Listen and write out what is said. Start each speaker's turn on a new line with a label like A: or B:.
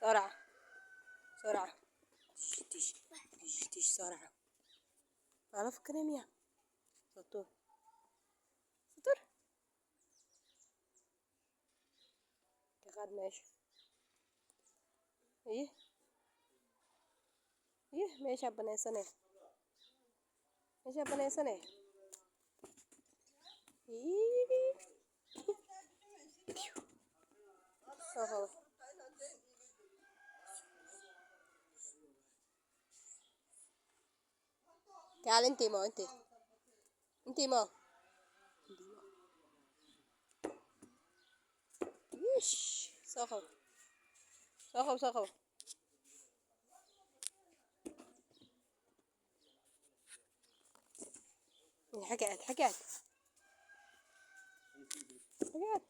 A: بسرعة بسرعة. تش تش تش بسرعة. على فكرة يا سطور سطور قاعد ماشي. ايه ايه ماشي ابنا سنة ماشي ابنا سنة. ايه اهو. تعال انت ما انت ما ايش صخب صخب صخب. حكيت حكيت حكيت حكيت.